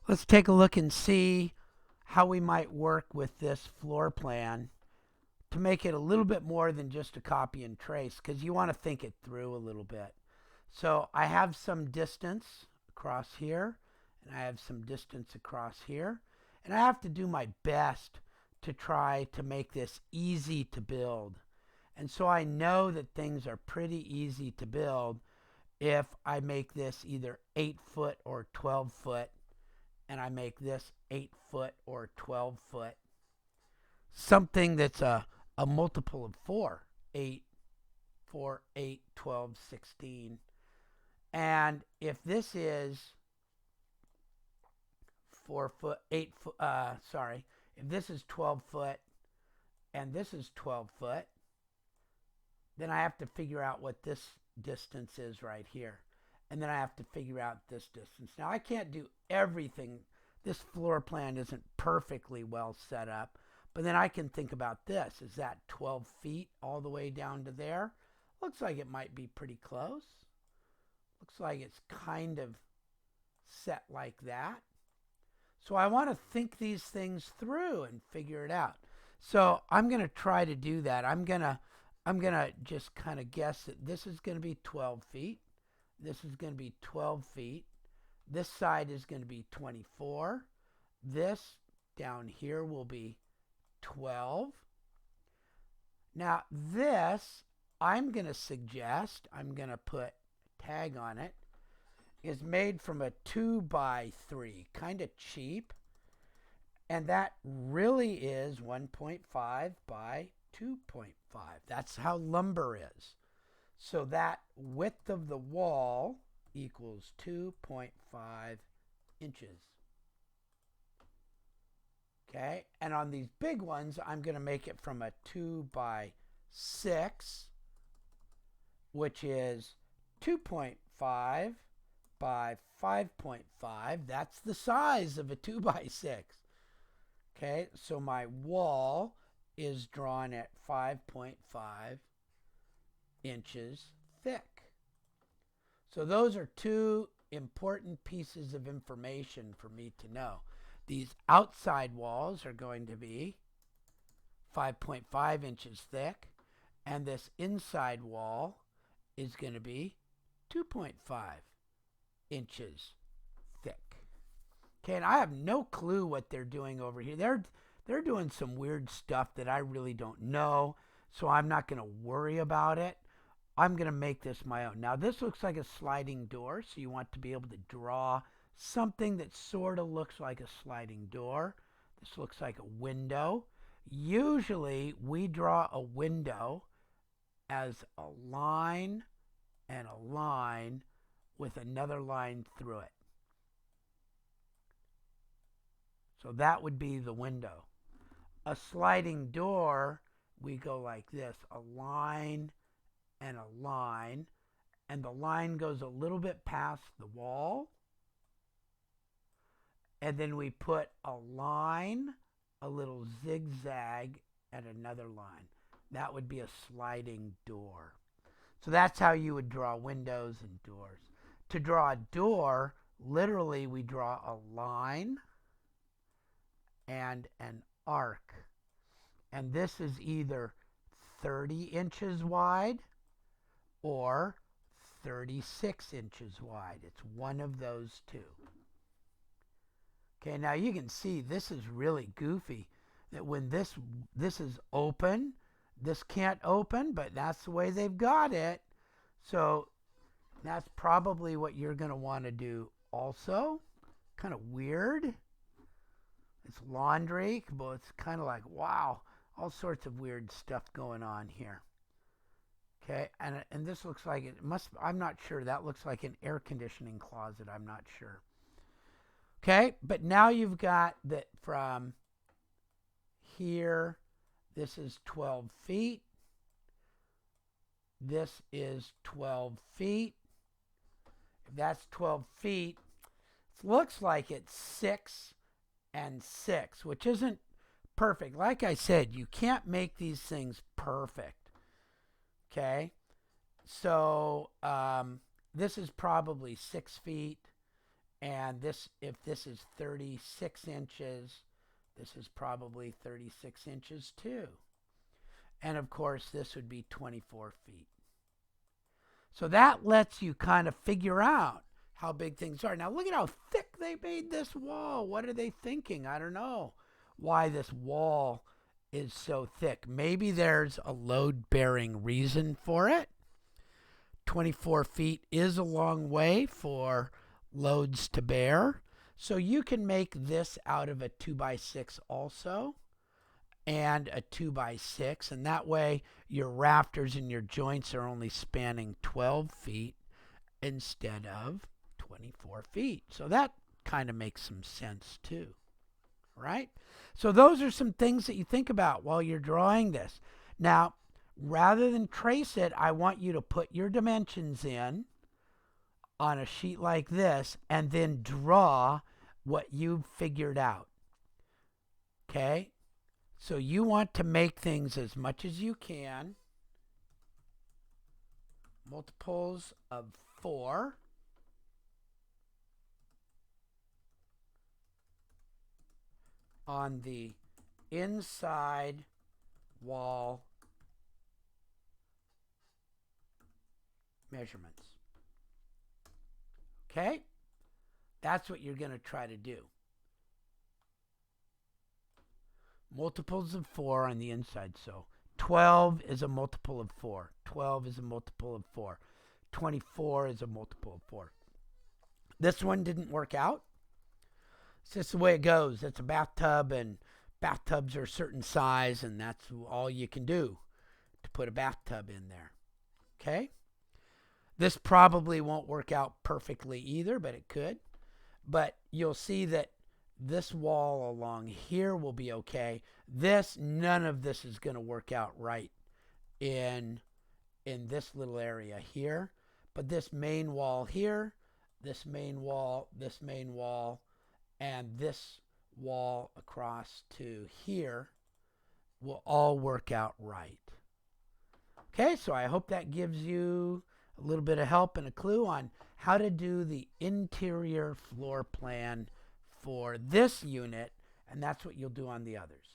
Let's take a look and see how we might work with this floor plan to make it a little bit more than just a copy and trace, because you want to think it through a little bit. So I have some distance across here, and I have some distance across here, and I have to do my best to try to make this easy to build. And so I know that things are pretty easy to build if I make this either 8 foot or 12 foot, and I make this 8 foot or 12 foot, something that's a multiple of 4, 8, 4, 8, 12, 16. And if this is 4 foot, 8 foot, sorry, if this is 12 foot and this is 12 foot, then I have to figure out what this distance is right here. And then I have to figure out this distance. Now, I can't do everything. This floor plan isn't perfectly well set up. But then I can think about this. Is that 12 feet all the way down to there? Looks like it might be pretty close. Looks like it's kind of set like that. So I want to think these things through and figure it out. So I'm going to try to do that. I'm gonna just kind of guess that this is going to be 12 feet. This is going to be 12 feet. This side is going to be 24. This down here will be 12. Now this, I'm going to suggest, I'm going to put tag on it, is made from a 2x3, kind of cheap. And that really is 1.5 by 2.5. That's how lumber is. So that width of the wall equals 2.5 inches. Okay, and on these big ones, I'm going to make it from a 2x6, which is 2.5 by 5.5. That's the size of a 2x6. Okay, so my wall is drawn at 5.5 inches thick. So those are two important pieces of information for me to know. These outside walls are going to be 5.5 inches thick, and this inside wall is going to be 2.5 inches thick. Okay, and I have no clue what they're doing over here. They're doing some weird stuff that I really don't know, so I'm not going to worry about it. I'm going to make this my own. Now, this looks like a sliding door, so you want to be able to draw something that sort of looks like a sliding door. This looks like a window. Usually, we draw a window as a line and a line with another line through it. So that would be the window. A sliding door, we go like this, a line and a line, and the line goes a little bit past the wall, and then we put a line, a little zigzag, and another line. That would be a sliding door. So that's how you would draw windows and doors. To draw a door, literally we draw a line and an arc. And this is either 30 inches wide or 36 inches wide. It's one of those two. Okay, now you can see this is really goofy. That when this is open, this can't open, but that's the way they've got it. So that's probably what you're going to want to do also. Kind of weird. It's laundry, but it's kind of like, wow, all sorts of weird stuff going on here. Okay, and this looks like it must, I'm not sure. That looks like an air conditioning closet. I'm not sure. Okay, but now you've got that from here, this is 12 feet. This is 12 feet. If that's 12 feet, it looks like it's 6 and 6, which isn't perfect. Like I said, you can't make these things perfect. Okay, so this is probably 6 feet, And this, if this is 36 inches, this is probably 36 inches too. And of course, this would be 24 feet. So that lets you kind of figure out how big things are. Now look at how thick they made this wall. What are they thinking? I don't know why this wall is so thick. Maybe there's a load-bearing reason for it. 24 feet is a long way for loads to bear. So you can make this out of a 2x6 also, and a 2x6, and that way your rafters and your joints are only spanning 12 feet instead of 24 feet. So that kind of makes some sense too, right? So those are some things that you think about while you're drawing this. Now, rather than trace it, I want you to put your dimensions in on a sheet like this and then draw what you've figured out. Okay? So you want to make things as much as you can. Multiples of 4. On the inside wall measurements. Okay? That's what you're going to try to do. Multiples of 4 on the inside. So 12 is a multiple of 4. 12 is a multiple of 4. 24 is a multiple of 4. This one didn't work out. It's just the way it goes. It's a bathtub, and bathtubs are a certain size, and that's all you can do to put a bathtub in there. Okay? This probably won't work out perfectly either, but it could. But you'll see that this wall along here will be okay. None of this is going to work out right in this little area here. But this main wall here, this main wall, and this wall across to here will all work out right. Okay, so I hope that gives you a little bit of help and a clue on how to do the interior floor plan for this unit, and that's what you'll do on the others.